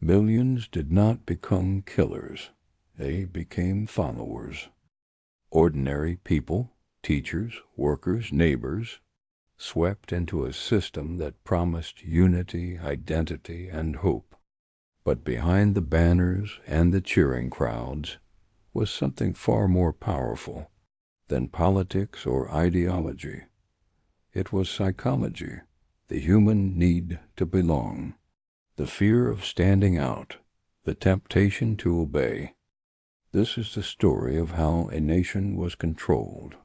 Millions did not become killers. They became followers. Ordinary people, teachers, workers, neighbors, swept into a system that promised unity, identity, and hope. But behind the banners and the cheering crowds was something far more powerful than politics or ideology. It was psychology, the human need to belong, the fear of standing out, the temptation to obey. This is the story of how a nation was controlled,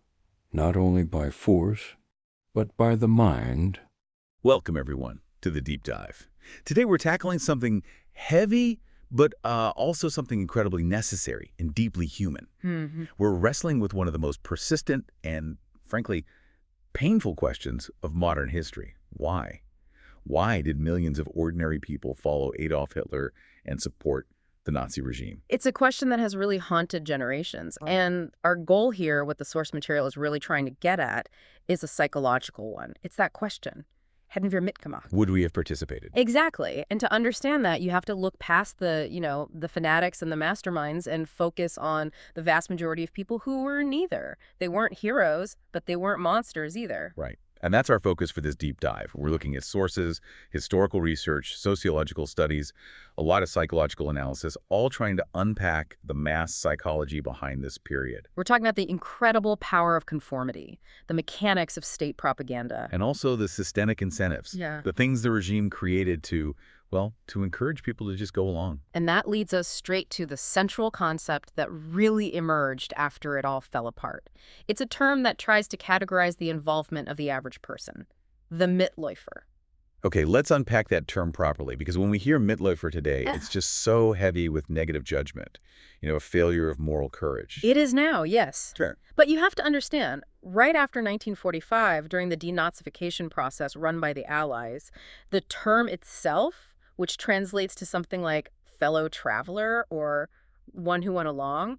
not only by force, but by the mind. Welcome, everyone, to the Deep Dive. Today we're tackling something heavy, but also something incredibly necessary and deeply human. We're wrestling with one of the most persistent and, frankly, painful questions of modern history. Why? Why did millions of ordinary people follow Adolf Hitler and support the Nazi regime? It's a question that has really haunted generations. And our goal here, what the source material is really trying to get at, is a psychological one. It's that question. Hätten wir mitgemacht? Would we have participated? Exactly. And to understand that, you have to look past the fanatics and the masterminds and focus on the vast majority of people who were neither. They weren't heroes, but they weren't monsters either. Right. And that's our focus for this deep dive. We're looking at sources, historical research, sociological studies, a lot of psychological analysis, all trying to unpack the mass psychology behind this period. We're talking about the incredible power of conformity, the mechanics of state propaganda. And also the systemic incentives, the things the regime created to encourage people to just go along. And that leads us straight to the central concept that really emerged after it all fell apart. It's a term that tries to categorize the involvement of the average person, the Mitläufer. Okay, let's unpack that term properly, because when we hear Mitläufer today, it's just so heavy with negative judgment, a failure of moral courage. It is now, yes. Sure. But you have to understand, right after 1945, during the denazification process run by the Allies, the term itself, which translates to something like fellow traveler or one who went along,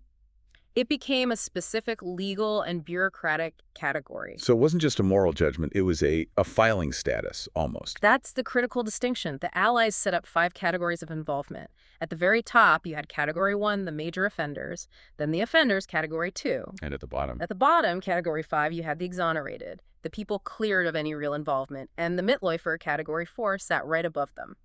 it became a specific legal and bureaucratic category. So it wasn't just a moral judgment, it was a filing status, almost. That's the critical distinction. The Allies set up 5 categories of involvement. At the very top, you had Category 1, the major offenders, then the offenders, Category 2. And at the bottom? At the bottom, Category 5, you had the exonerated, the people cleared of any real involvement, and the Mitläufer, Category 4, sat right above them.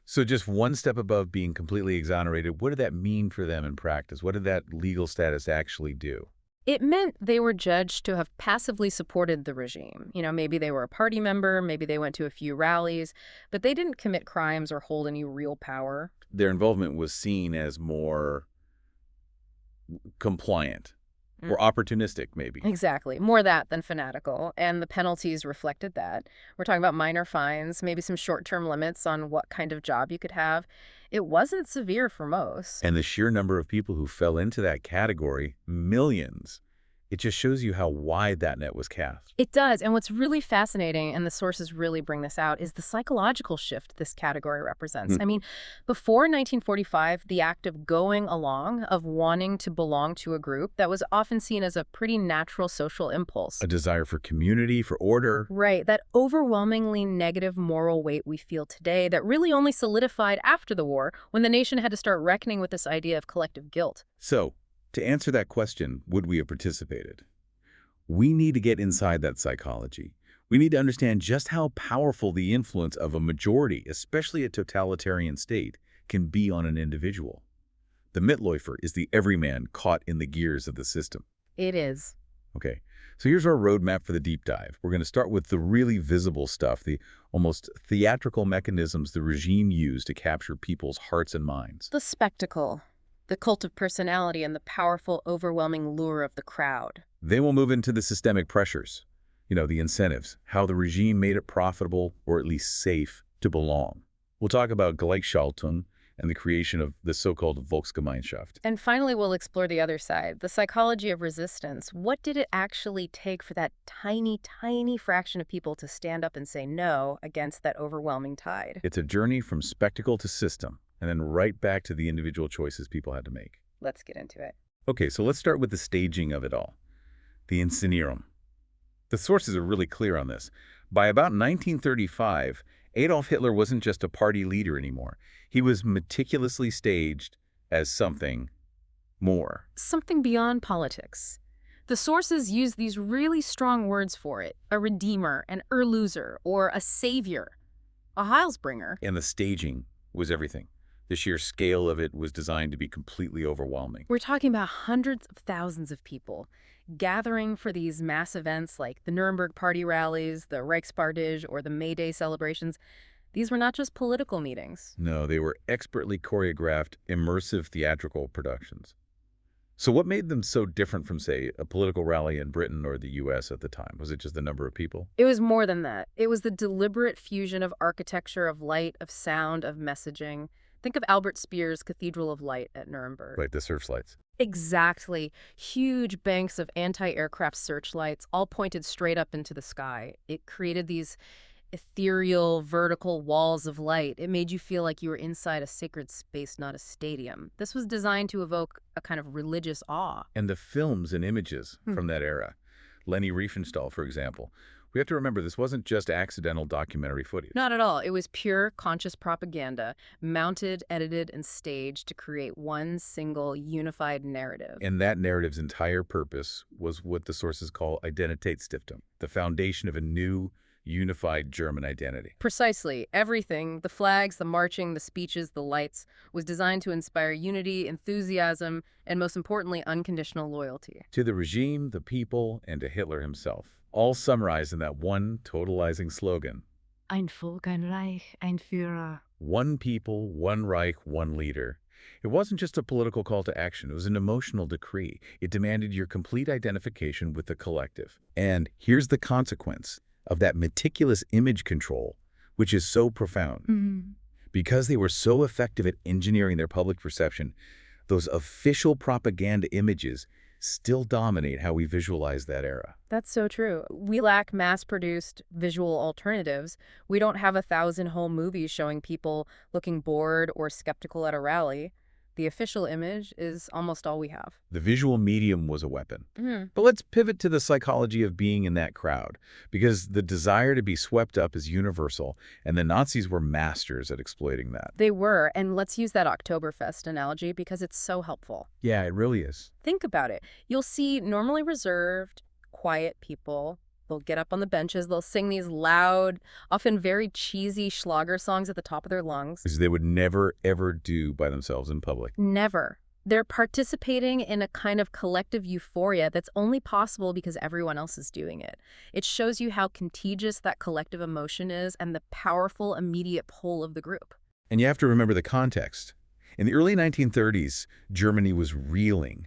So just one step above being completely exonerated, what did that mean for them in practice? What did that legal status actually do? It meant they were judged to have passively supported the regime. Maybe they were a party member, maybe they went to a few rallies, but they didn't commit crimes or hold any real power. Their involvement was seen as more compliant or opportunistic, maybe. Exactly. More that than fanatical. And the penalties reflected that. We're talking about minor fines, maybe some short-term limits on what kind of job you could have. It wasn't severe for most. And the sheer number of people who fell into that category, millions, it just shows you how wide that net was cast. It does. And what's really fascinating, and the sources really bring this out, is the psychological shift this category represents. I mean, before 1945, the act of going along, of wanting to belong to a group, that was often seen as a pretty natural social impulse. A desire for community, for order. Right. That overwhelmingly negative moral weight we feel today that really only solidified after the war, when the nation had to start reckoning with this idea of collective guilt. So, to answer that question, would we have participated? We need to get inside that psychology. We need to understand just how powerful the influence of a majority, especially a totalitarian state, can be on an individual. The Mitläufer is the everyman caught in the gears of the system. It is. Okay, so here's our roadmap for the deep dive. We're going to start with the really visible stuff, the almost theatrical mechanisms the regime used to capture people's hearts and minds. The spectacle. The cult of personality and the powerful, overwhelming lure of the crowd. Then we'll move into the systemic pressures, the incentives, how the regime made it profitable or at least safe to belong. We'll talk about Gleichschaltung and the creation of the so-called Volksgemeinschaft. And finally, we'll explore the other side, the psychology of resistance. What did it actually take for that tiny, tiny fraction of people to stand up and say no against that overwhelming tide? It's a journey from spectacle to system, and then right back to the individual choices people had to make. Let's get into it. Okay, so let's start with the staging of it all. The Inszenierung. The sources are really clear on this. By about 1935, Adolf Hitler wasn't just a party leader anymore. He was meticulously staged as something more. Something beyond politics. The sources use these really strong words for it: a redeemer, an Erlöser, or a savior, a Heilsbringer. And the staging was everything. The sheer scale of it was designed to be completely overwhelming. We're talking about hundreds of thousands of people gathering for these mass events like the Nuremberg party rallies, the Reichspartide, or the May Day celebrations. These were not just political meetings. No, they were expertly choreographed, immersive theatrical productions. So what made them so different from, say, a political rally in Britain or the US at the time? Was it just the number of people? It was more than that. It was the deliberate fusion of architecture, of light, of sound, of messaging. Think of Albert Speer's Cathedral of Light at Nuremberg. Like the searchlights. Exactly. Huge banks of anti-aircraft searchlights all pointed straight up into the sky. It created these ethereal, vertical walls of light. It made you feel like you were inside a sacred space, not a stadium. This was designed to evoke a kind of religious awe. And the films and images from that era. Leni Riefenstahl, for example. We have to remember this wasn't just accidental documentary footage. Not at all. It was pure conscious propaganda, mounted, edited, and staged to create one single unified narrative. And that narrative's entire purpose was what the sources call Identitätsstiftung, the foundation of a new, unified German identity. Precisely. Everything, the flags, the marching, the speeches, the lights, was designed to inspire unity, enthusiasm, and most importantly, unconditional loyalty. To the regime, the people, and to Hitler himself. All summarized in that one totalizing slogan. Ein Volk, ein Reich, ein Führer. One people, one Reich, one leader. It wasn't just a political call to action. It was an emotional decree. It demanded your complete identification with the collective. And here's the consequence of that meticulous image control, which is so profound. Because they were so effective at engineering their public perception, those official propaganda images still dominate how we visualize that era. That's so true. We lack mass-produced visual alternatives. We don't have 1,000 home movies showing people looking bored or skeptical at a rally. The official image is almost all we have. The visual medium was a weapon. But let's pivot to the psychology of being in that crowd, because the desire to be swept up is universal, and the Nazis were masters at exploiting that. They were, and let's use that Oktoberfest analogy because it's so helpful. Yeah, it really is. Think about it. You'll see normally reserved, quiet people. They'll get up on the benches, they'll sing these loud, often very cheesy Schlager songs at the top of their lungs. Which they would never, ever do by themselves in public. Never. They're participating in a kind of collective euphoria that's only possible because everyone else is doing it. It shows you how contagious that collective emotion is and the powerful immediate pull of the group. And you have to remember the context. In the early 1930s, Germany was reeling.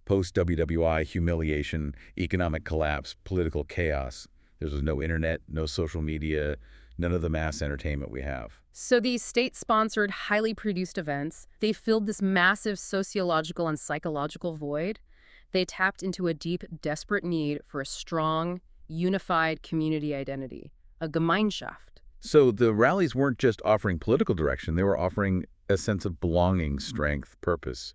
Post-WWI, humiliation, economic collapse, political chaos. There was no internet, no social media, none of the mass entertainment we have. So these state-sponsored, highly produced events, they filled this massive sociological and psychological void. They tapped into a deep, desperate need for a strong, unified community identity, a Gemeinschaft. So the rallies weren't just offering political direction, they were offering a sense of belonging, strength, purpose.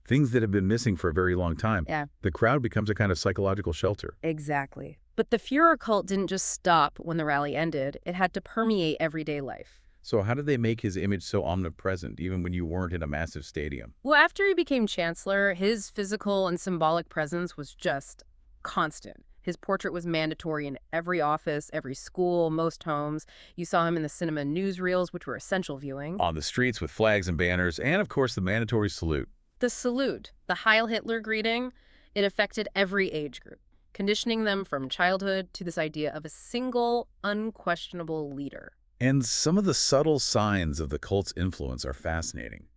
Things that have been missing for a very long time. Yeah. The crowd becomes a kind of psychological shelter. Exactly. But the Führer cult didn't just stop when the rally ended. It had to permeate everyday life. So how did they make his image so omnipresent, even when you weren't in a massive stadium? Well, after he became chancellor, his physical and symbolic presence was just constant. His portrait was mandatory in every office, every school, most homes. You saw him in the cinema newsreels, which were essential viewing. On the streets with flags and banners, and of course the mandatory salute. The salute, the Heil Hitler greeting, it affected every age group, conditioning them from childhood to this idea of a single, unquestionable leader. And some of the subtle signs of the cult's influence are fascinating.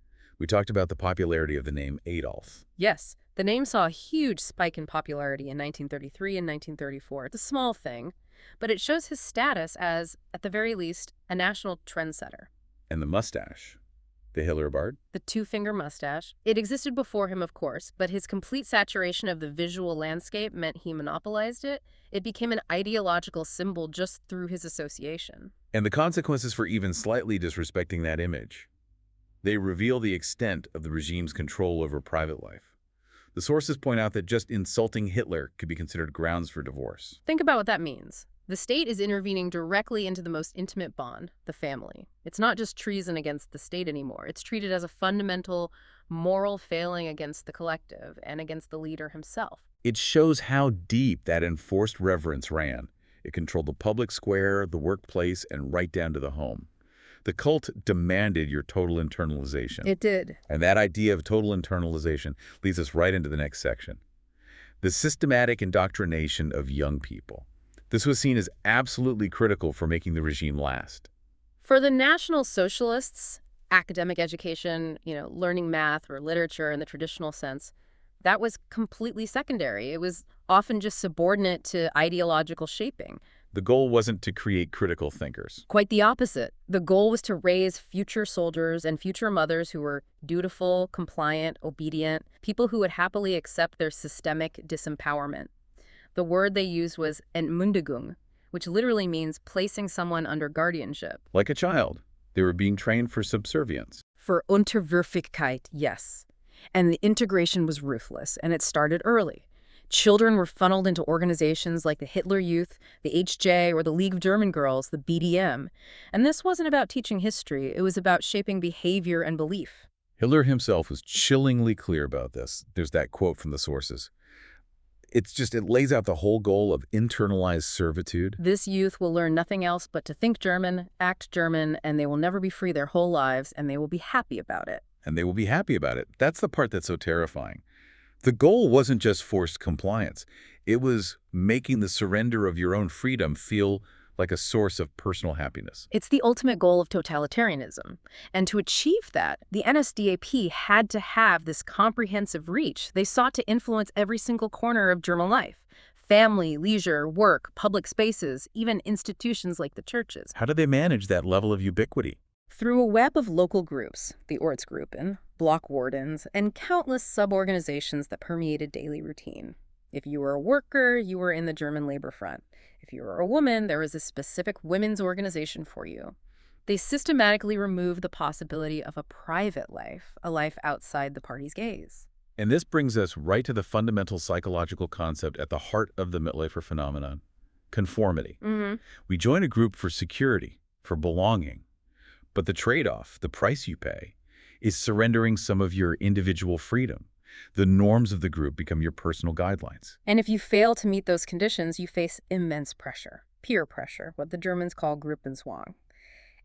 We talked about the popularity of the name Adolf. Yes, the name saw a huge spike in popularity in 1933 and 1934. It's a small thing, but it shows his status as, at the very least, a national trendsetter. And the mustache. The Hitlerbart? The two-finger mustache. It existed before him, of course, but his complete saturation of the visual landscape meant he monopolized it. It became an ideological symbol just through his association. And the consequences for even slightly disrespecting that image. They reveal the extent of the regime's control over private life. The sources point out that just insulting Hitler could be considered grounds for divorce. Think about what that means. The state is intervening directly into the most intimate bond, the family. It's not just treason against the state anymore. It's treated as a fundamental moral failing against the collective and against the leader himself. It shows how deep that enforced reverence ran. It controlled the public square, the workplace, and right down to the home. The cult demanded your total internalization. It did. And that idea of total internalization leads us right into the next section. The systematic indoctrination of young people. This was seen as absolutely critical for making the regime last. For the National Socialists, academic education, learning math or literature in the traditional sense, that was completely secondary. It was often just subordinate to ideological shaping. The goal wasn't to create critical thinkers. Quite the opposite. The goal was to raise future soldiers and future mothers who were dutiful, compliant, obedient, people who would happily accept their systemic disempowerment. The word they used was Entmündigung, which literally means placing someone under guardianship. Like a child, they were being trained for subservience. For Unterwürfigkeit, yes. And the integration was ruthless, and it started early. Children were funneled into organizations like the Hitler Youth, the HJ, or the League of German Girls, the BDM. And this wasn't about teaching history. It was about shaping behavior and belief. Hitler himself was chillingly clear about this. There's that quote from the sources. It lays out the whole goal of internalized servitude. This youth will learn nothing else but to think German, act German, and they will never be free their whole lives, and they will be happy about it. And they will be happy about it. That's the part that's so terrifying. The goal wasn't just forced compliance. It was making the surrender of your own freedom feel like a source of personal happiness. It's the ultimate goal of totalitarianism. And to achieve that, the NSDAP had to have this comprehensive reach. They sought to influence every single corner of German life. Family, leisure, work, public spaces, even institutions like the churches. How did they manage that level of ubiquity? Through a web of local groups, the Ortsgruppen, block wardens, and countless sub-organizations that permeated daily routine. If you were a worker, you were in the German Labor Front. If you were a woman, there was a specific women's organization for you. They systematically removed the possibility of a private life, a life outside the party's gaze. And this brings us right to the fundamental psychological concept at the heart of the Mittläufer phenomenon, conformity. We join a group for security, for belonging. But the trade-off, the price you pay, is surrendering some of your individual freedom. The norms of the group become your personal guidelines. And if you fail to meet those conditions, you face immense pressure, peer pressure, what the Germans call Gruppenzwang.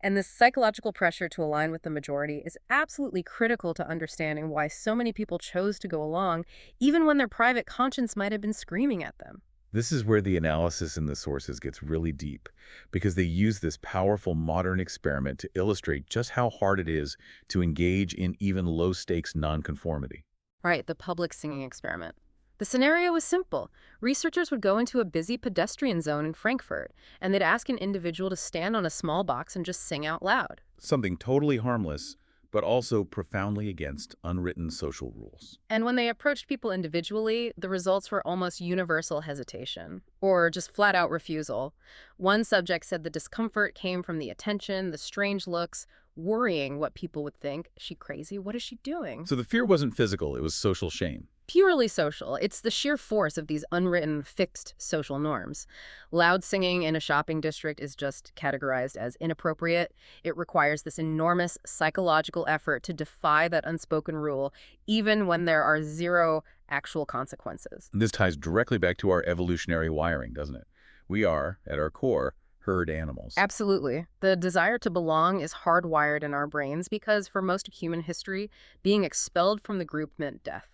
And this psychological pressure to align with the majority is absolutely critical to understanding why so many people chose to go along, even when their private conscience might have been screaming at them. This is where the analysis in the sources gets really deep, because they use this powerful modern experiment to illustrate just how hard it is to engage in even low-stakes nonconformity. Right, the public singing experiment. The scenario was simple. Researchers would go into a busy pedestrian zone in Frankfurt, and they'd ask an individual to stand on a small box and just sing out loud. Something totally harmless, but also profoundly against unwritten social rules. And when they approached people individually, the results were almost universal hesitation, or just flat-out refusal. One subject said the discomfort came from the attention, the strange looks, worrying what people would think. Is she crazy? What is she doing? So the fear wasn't physical, it was social shame. Purely social. It's the sheer force of these unwritten, fixed social norms. Loud singing in a shopping district is just categorized as inappropriate. It requires this enormous psychological effort to defy that unspoken rule, even when there are zero actual consequences. This ties directly back to our evolutionary wiring, doesn't it? We are, at our core, herd animals. Absolutely. The desire to belong is hardwired in our brains because for most of human history, being expelled from the group meant death.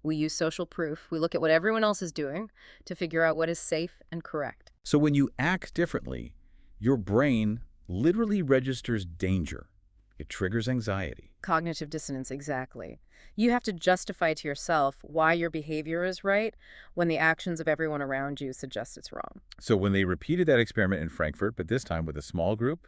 We use social proof. We look at what everyone else is doing to figure out what is safe and correct. So when you act differently, your brain literally registers danger. It triggers anxiety. Cognitive dissonance, exactly. You have to justify to yourself why your behavior is right when the actions of everyone around you suggest it's wrong. So when they repeated that experiment in Frankfurt, but this time with a small group,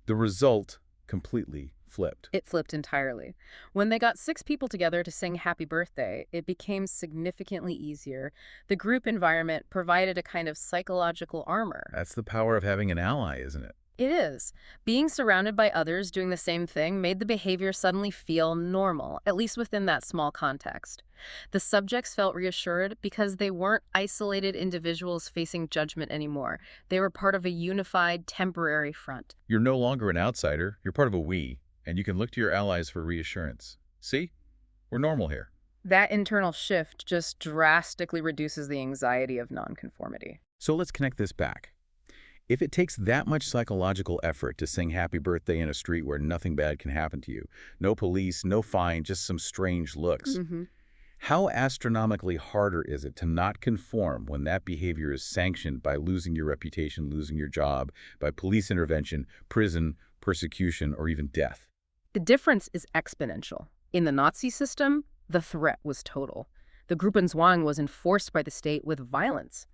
the result completely flipped. It flipped entirely. When they got 6 people together to sing Happy Birthday, it became significantly easier. The group environment provided a kind of psychological armor. That's the power of having an ally, isn't it? It is. Being surrounded by others doing the same thing made the behavior suddenly feel normal, at least within that small context. The subjects felt reassured because they weren't isolated individuals facing judgment anymore. They were part of a unified, temporary front. You're no longer an outsider, you're part of a we, and you can look to your allies for reassurance. See? We're normal here. That internal shift just drastically reduces the anxiety of nonconformity. So let's connect this back. If it takes that much psychological effort to sing happy birthday in a street where nothing bad can happen to you, no police, no fine, just some strange looks, how astronomically harder is it to not conform when that behavior is sanctioned by losing your reputation, losing your job, by police intervention, prison, persecution, or even death? The difference is exponential. In the Nazi system, the threat was total. The Gruppenzwang was enforced by the state with violence.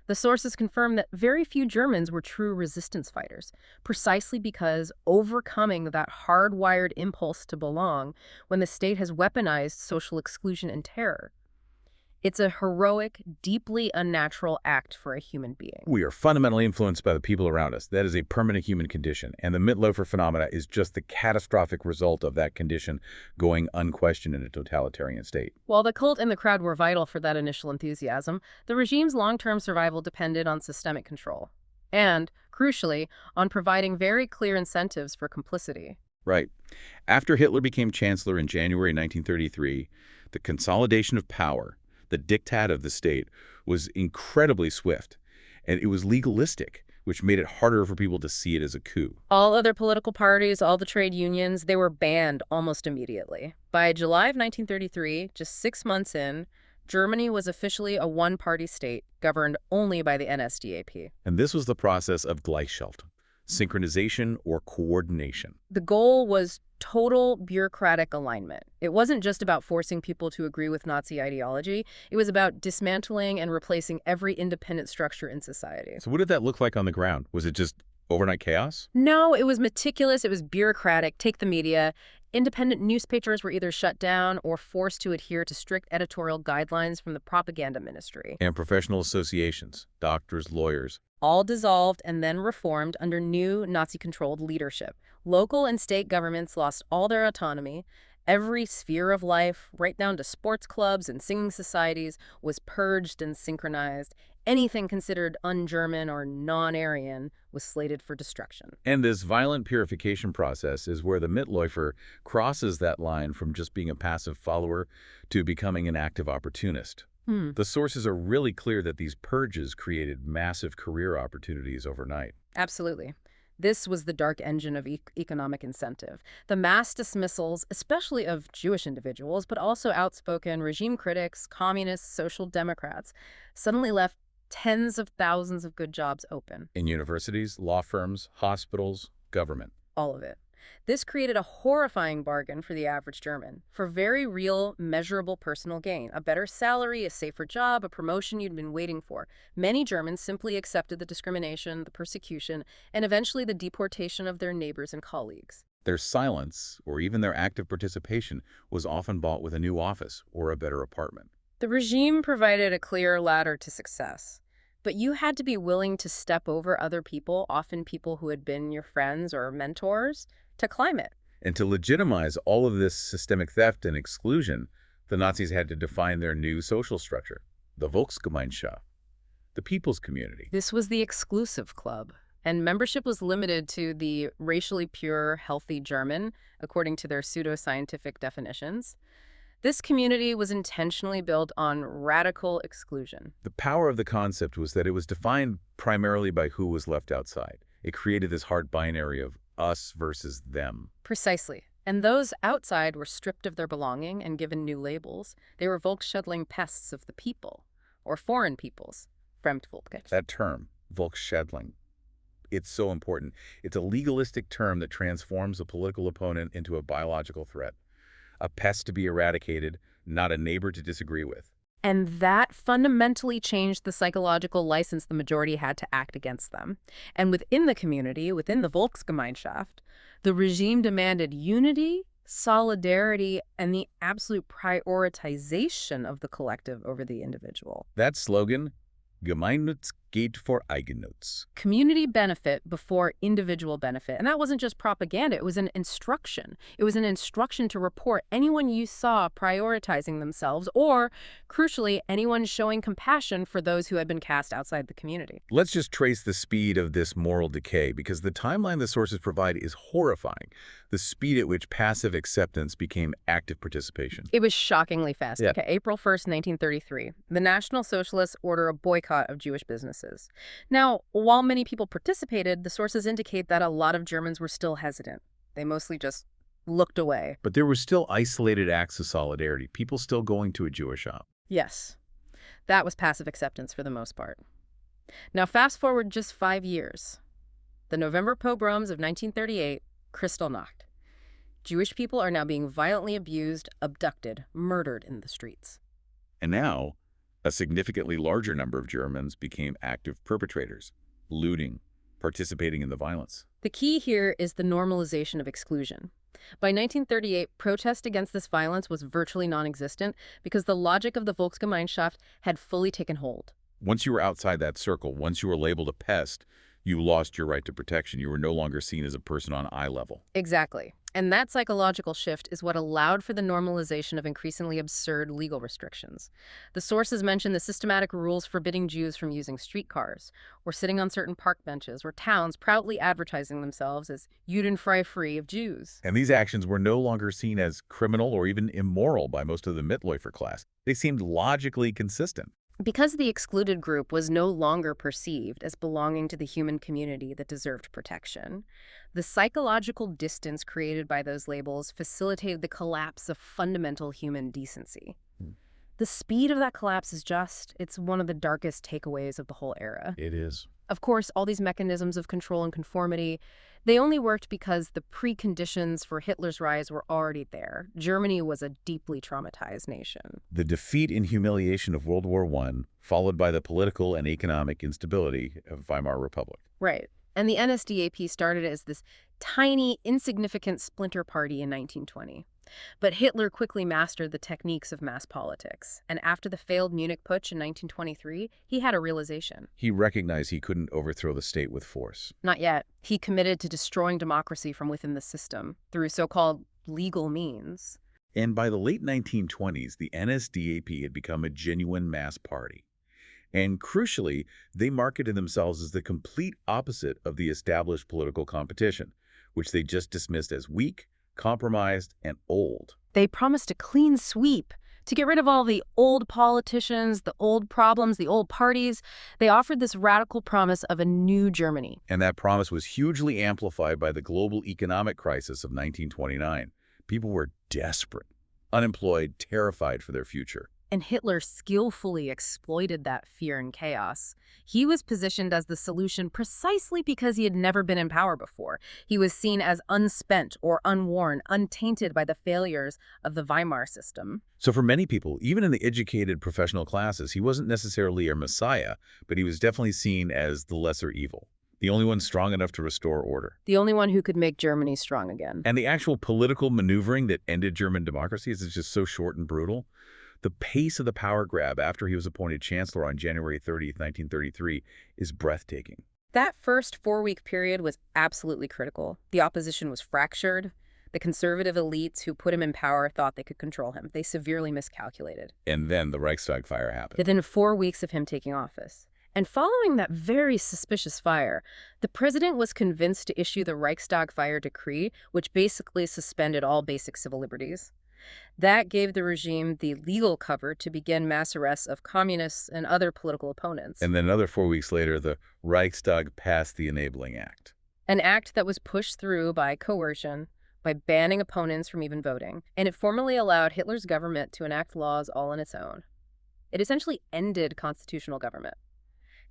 The sources confirm that very few Germans were true resistance fighters, precisely because overcoming that hardwired impulse to belong when the state has weaponized social exclusion and terror. It's a heroic, deeply unnatural act for a human being. We are fundamentally influenced by the people around us. That is a permanent human condition, and the Mitläufer phenomena is just the catastrophic result of that condition going unquestioned in a totalitarian state. While the cult and the crowd were vital for that initial enthusiasm, the regime's long-term survival depended on systemic control. And, crucially, on providing very clear incentives for complicity. Right. After Hitler became chancellor in January 1933, the consolidation of power, the diktat of the state, was incredibly swift, and it was legalistic, which made it harder for people to see it as a coup. All other political parties, all the trade unions, they were banned almost immediately. By July of 1933, just 6 months in, Germany was officially a one-party state, governed only by the NSDAP. And this was the process of Gleichschaltung, synchronization or coordination. The goal was total bureaucratic alignment. It wasn't just about forcing people to agree with Nazi ideology. It was about dismantling and replacing every independent structure in society. So what did that look like on the ground? Was it just overnight chaos? No, it was meticulous. It was bureaucratic. Take the media. Independent newspapers were either shut down or forced to adhere to strict editorial guidelines from the propaganda ministry. And professional associations, doctors, lawyers. All dissolved and then reformed under new Nazi-controlled leadership. Local and state governments lost all their autonomy. Every sphere of life, right down to sports clubs and singing societies, was purged and synchronized. Anything considered un-German or non-Aryan was slated for destruction. And this violent purification process is where the Mitläufer crosses that line from just being a passive follower to becoming an active opportunist. The sources are really clear that these purges created massive career opportunities overnight. Absolutely. This was the dark engine of economic incentive. The mass dismissals, especially of Jewish individuals, but also outspoken regime critics, communists, social democrats, suddenly left tens of thousands of good jobs open. In universities, law firms, hospitals, government. All of it. This created a horrifying bargain for the average German, for very real, measurable personal gain, a better salary, a safer job, a promotion you'd been waiting for. Many Germans simply accepted the discrimination, the persecution, and eventually the deportation of their neighbors and colleagues. Their silence, or even their active participation, was often bought with a new office or a better apartment. The regime provided a clear ladder to success. But you had to be willing to step over other people, often people who had been your friends or mentors, to climb it. And to legitimize all of this systemic theft and exclusion, the Nazis had to define their new social structure, the Volksgemeinschaft, the people's community. This was the exclusive club, and membership was limited to the racially pure, healthy German, according to their pseudoscientific definitions. This community was intentionally built on radical exclusion. The power of the concept was that it was defined primarily by who was left outside. It created this hard binary of us versus them. Precisely. And those outside were stripped of their belonging and given new labels. They were Volksschädling pests of the people, or foreign peoples, Fremdvölker. That term, Volksschädling, it's so important. It's a legalistic term that transforms a political opponent into a biological threat. A pest to be eradicated, not a neighbor to disagree with. And that fundamentally changed the psychological license the majority had to act against them. And within the community, within the Volksgemeinschaft, the regime demanded unity, solidarity, and the absolute prioritization of the collective over the individual. That slogan, Gemeinnützigkeit, geht vor Eigennutz. Community benefit before individual benefit. And that wasn't just propaganda, it was an instruction. It was an instruction to report anyone you saw prioritizing themselves or, crucially, anyone showing compassion for those who had been cast outside the community. Let's just trace the speed of this moral decay, because the timeline the sources provide is horrifying. The speed at which passive acceptance became active participation. It was shockingly fast. Yeah. Okay, April 1st, 1933. The National Socialists order a boycott of Jewish businesses. Now, while many people participated, the sources indicate that a lot of Germans were still hesitant. They mostly just looked away. But there were still isolated acts of solidarity, people still going to a Jewish shop. Yes, that was passive acceptance for the most part. Now, fast forward just 5 years. The November pogroms of 1938, Kristallnacht. Jewish people are now being violently abused, abducted, murdered in the streets. And now, a significantly larger number of Germans became active perpetrators, looting, participating in the violence. The key here is the normalization of exclusion. By 1938, protest against this violence was virtually non-existent because the logic of the Volksgemeinschaft had fully taken hold. Once you were outside that circle, once you were labeled a pest, you lost your right to protection. You were no longer seen as a person on eye level. Exactly. And that psychological shift is what allowed for the normalization of increasingly absurd legal restrictions. The sources mention the systematic rules forbidding Jews from using streetcars, or sitting on certain park benches, or towns proudly advertising themselves as Judenfrei-free of Jews. And these actions were no longer seen as criminal or even immoral by most of the Mitläufer class. They seemed logically consistent. Because the excluded group was no longer perceived as belonging to the human community that deserved protection, the psychological distance created by those labels facilitated the collapse of fundamental human decency. The speed of that collapse is it's one of the darkest takeaways of the whole era. It is. Of course, all these mechanisms of control and conformity, they only worked because the preconditions for Hitler's rise were already there. Germany was a deeply traumatized nation. The defeat and humiliation of World War I, followed by the political and economic instability of Weimar Republic. Right. And the NSDAP started as this tiny, insignificant splinter party in 1920. But Hitler quickly mastered the techniques of mass politics. And after the failed Munich Putsch in 1923, he had a realization. He recognized he couldn't overthrow the state with force. Not yet. He committed to destroying democracy from within the system through so-called legal means. And by the late 1920s, the NSDAP had become a genuine mass party. And crucially, they marketed themselves as the complete opposite of the established political competition, which they just dismissed as weak, compromised, and old. They promised a clean sweep to get rid of all the old politicians, the old problems, the old parties. They offered this radical promise of a new Germany. And that promise was hugely amplified by the global economic crisis of 1929. People were desperate, unemployed, terrified for their future. And Hitler skillfully exploited that fear and chaos. He was positioned as the solution precisely because he had never been in power before. He was seen as unspent or unworn, untainted by the failures of the Weimar system. So for many people, even in the educated professional classes, he wasn't necessarily a messiah, but he was definitely seen as the lesser evil, the only one strong enough to restore order. The only one who could make Germany strong again. And the actual political maneuvering that ended German democracy is just so short and brutal. The pace of the power grab after he was appointed chancellor on January 30th, 1933 is breathtaking. That first 4-week period was absolutely critical. The opposition was fractured. The conservative elites who put him in power thought they could control him. They severely miscalculated. And then the Reichstag fire happened. Within 4 weeks of him taking office. And following that very suspicious fire, the president was convinced to issue the Reichstag fire decree, which basically suspended all basic civil liberties. That gave the regime the legal cover to begin mass arrests of communists and other political opponents. And then another 4 weeks later, the Reichstag passed the Enabling Act. An act that was pushed through by coercion, by banning opponents from even voting. And it formally allowed Hitler's government to enact laws all on its own. It essentially ended constitutional government.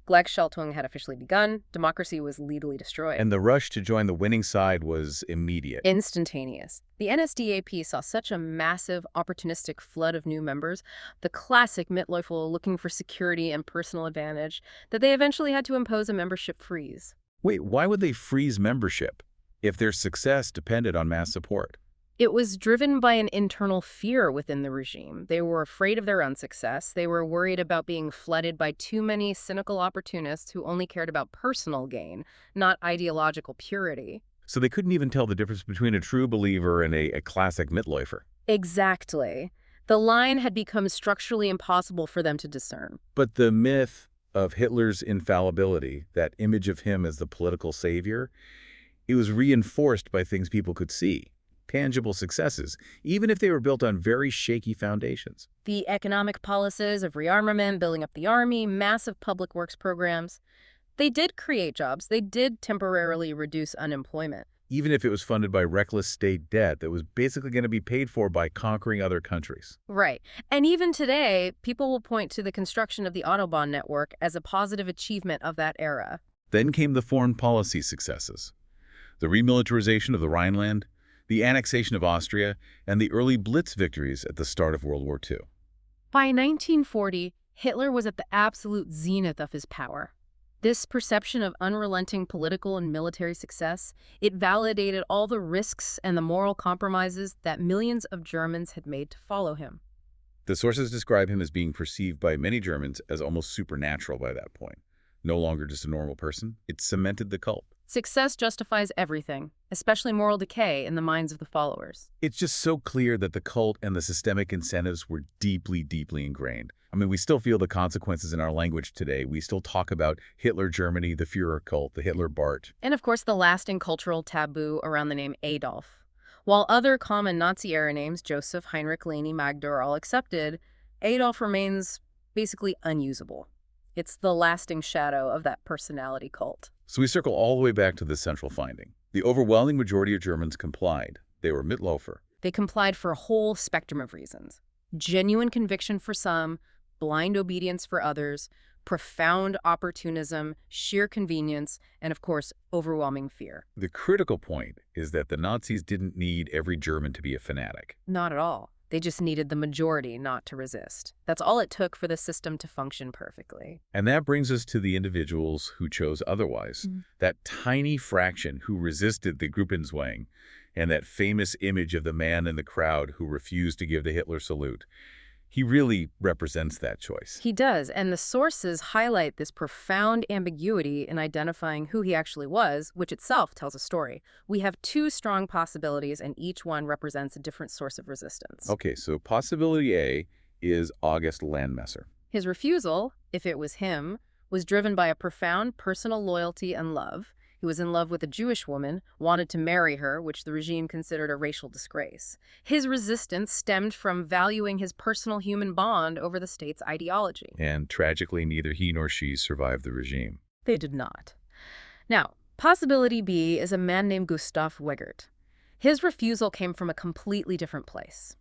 Gleichschaltung had officially begun. Democracy was legally destroyed. And the rush to join the winning side was immediate. Instantaneous. The NSDAP saw such a massive, opportunistic flood of new members, the classic Mitläufer looking for security and personal advantage, that they eventually had to impose a membership freeze. Wait, why would they freeze membership if their success depended on mass support? It was driven by an internal fear within the regime. They were afraid of their own success. They were worried about being flooded by too many cynical opportunists who only cared about personal gain, not ideological purity. So they couldn't even tell the difference between a true believer and a classic Mitläufer. Exactly. The line had become structurally impossible for them to discern. But the myth of Hitler's infallibility, that image of him as the political savior, it was reinforced by things people could see. Tangible successes, even if they were built on very shaky foundations. The economic policies of rearmament, building up the army, massive public works programs, they did create jobs. They did temporarily reduce unemployment. Even if it was funded by reckless state debt that was basically going to be paid for by conquering other countries. Right. And even today, people will point to the construction of the Autobahn network as a positive achievement of that era. Then came the foreign policy successes. The remilitarization of the Rhineland, the annexation of Austria, and the early Blitz victories at the start of World War II. By 1940, Hitler was at the absolute zenith of his power. This perception of unrelenting political and military success, it validated all the risks and the moral compromises that millions of Germans had made to follow him. The sources describe him as being perceived by many Germans as almost supernatural by that point. No longer just a normal person, it cemented the cult. Success justifies everything, especially moral decay in the minds of the followers. It's just so clear that the cult and the systemic incentives were deeply, deeply ingrained. I mean, we still feel the consequences in our language today. We still talk about Hitler Germany, the Führer cult, the Hitler Bart. And of course, the lasting cultural taboo around the name Adolf. While other common Nazi-era names, Joseph, Heinrich, Leni, Magda, are all accepted, Adolf remains basically unusable. It's the lasting shadow of that personality cult. So we circle all the way back to this central finding. The overwhelming majority of Germans complied. They were Mitläufer. They complied for a whole spectrum of reasons. Genuine conviction for some, blind obedience for others, profound opportunism, sheer convenience, and of course, overwhelming fear. The critical point is that the Nazis didn't need every German to be a fanatic. Not at all. They just needed the majority not to resist. That's all it took for the system to function perfectly. And that brings us to the individuals who chose otherwise. That tiny fraction who resisted the Gruppenzwang, and that famous image of the man in the crowd who refused to give the Hitler salute. He really represents that choice. He does, and the sources highlight this profound ambiguity in identifying who he actually was, which itself tells a story. We have two strong possibilities, and each one represents a different source of resistance. Okay, so possibility A is August Landmesser. His refusal, if it was him, was driven by a profound personal loyalty and love. He was in love with a Jewish woman, wanted to marry her, which the regime considered a racial disgrace. His resistance stemmed from valuing his personal human bond over the state's ideology. And tragically, neither he nor she survived the regime. They did not. Now, possibility B is a man named Gustav Wegert. His refusal came from a completely different place.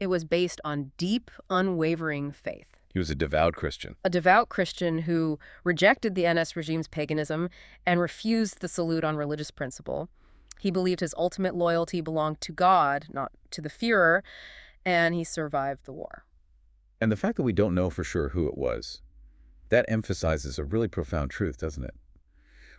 It was based on deep, unwavering faith. He was a devout Christian. A devout Christian who rejected the NS regime's paganism and refused the salute on religious principle. He believed his ultimate loyalty belonged to God, not to the Führer, and he survived the war. And the fact that we don't know for sure who it was, that emphasizes a really profound truth, doesn't it?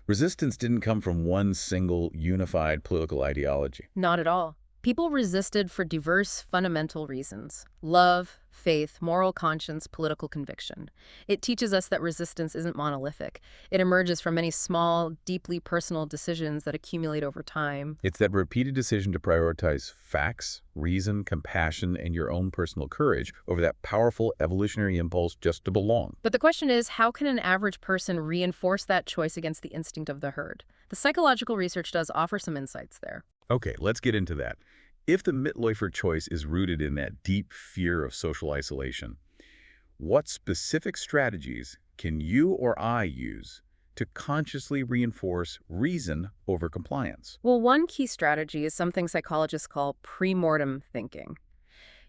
Resistance didn't come from one single unified political ideology. Not at all. People resisted for diverse fundamental reasons: love, faith, moral conscience, political conviction. It teaches us that resistance isn't monolithic. It emerges from many small, deeply personal decisions that accumulate over time. It's that repeated decision to prioritize facts, reason, compassion, and your own personal courage over that powerful evolutionary impulse just to belong. But the question is, how can an average person reinforce that choice against the instinct of the herd? The psychological research does offer some insights there. Okay, let's get into that. If the Mitläufer choice is rooted in that deep fear of social isolation, what specific strategies can you or I use to consciously reinforce reason over compliance? Well, one key strategy is something psychologists call pre-mortem thinking.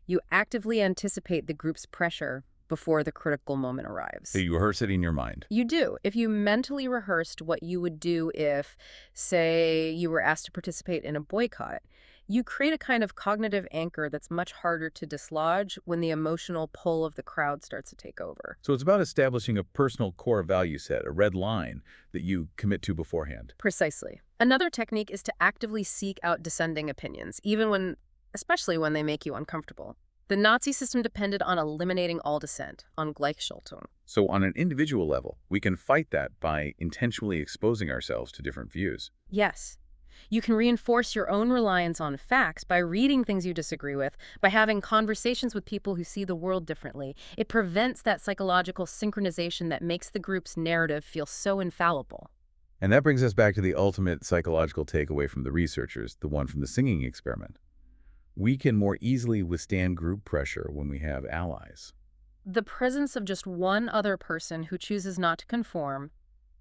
You actively anticipate the group's pressure before the critical moment arrives. So you rehearse it in your mind. You do. If you mentally rehearsed what you would do if, say, you were asked to participate in a boycott, you create a kind of cognitive anchor that's much harder to dislodge when the emotional pull of the crowd starts to take over. So it's about establishing a personal core value set, a red line that you commit to beforehand. Precisely. Another technique is to actively seek out dissenting opinions, even when especially when they make you uncomfortable. The Nazi system depended on eliminating all dissent, on Gleichschaltung. So on an individual level, we can fight that by intentionally exposing ourselves to different views. Yes. You can reinforce your own reliance on facts by reading things you disagree with, by having conversations with people who see the world differently. It prevents that psychological synchronization that makes the group's narrative feel so infallible. And that brings us back to the ultimate psychological takeaway from the researchers, the one from the singing experiment. We can more easily withstand group pressure when we have allies. The presence of just one other person who chooses not to conform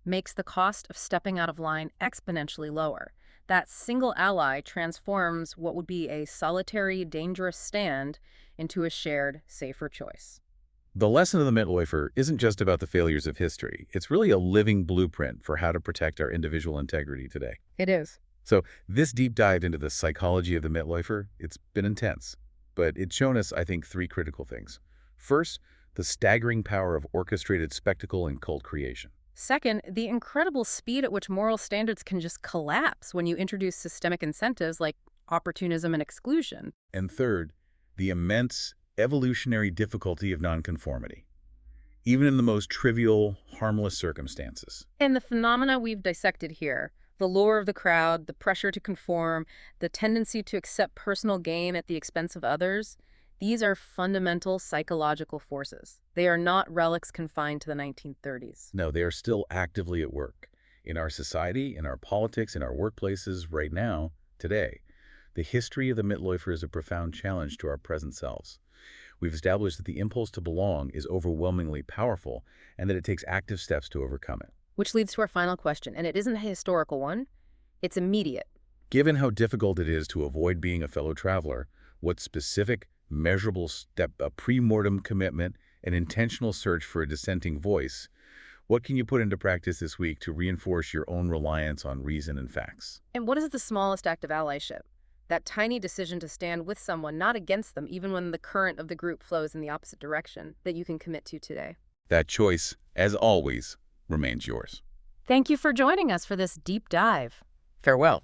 makes the cost of stepping out of line exponentially lower. That single ally transforms what would be a solitary, dangerous stand into a shared, safer choice. The lesson of the Mitläufer isn't just about the failures of history. It's really a living blueprint for how to protect our individual integrity today. It is. So this deep dive into the psychology of the Mitläufer, it's been intense, but it's shown us, I think, three critical things. First, the staggering power of orchestrated spectacle and cult creation. Second, the incredible speed at which moral standards can just collapse when you introduce systemic incentives like opportunism and exclusion. And third, the immense evolutionary difficulty of nonconformity, even in the most trivial, harmless circumstances. And the phenomena we've dissected here, the lure of the crowd, the pressure to conform, the tendency to accept personal gain at the expense of others, these are fundamental psychological forces. They are not relics confined to the 1930s. No, they are still actively at work in our society, in our politics, in our workplaces right now, today. The history of the Mitläufer is a profound challenge to our present selves. We've established that the impulse to belong is overwhelmingly powerful and that it takes active steps to overcome it. Which leads to our final question, and it isn't a historical one. It's immediate. Given how difficult it is to avoid being a fellow traveler, what specific, measurable step, a pre-mortem commitment, an intentional search for a dissenting voice, what can you put into practice this week to reinforce your own reliance on reason and facts? And what is the smallest act of allyship? That tiny decision to stand with someone, not against them, even when the current of the group flows in the opposite direction, that you can commit to today. That choice, as always, remains yours. Thank you for joining us for this deep dive. Farewell.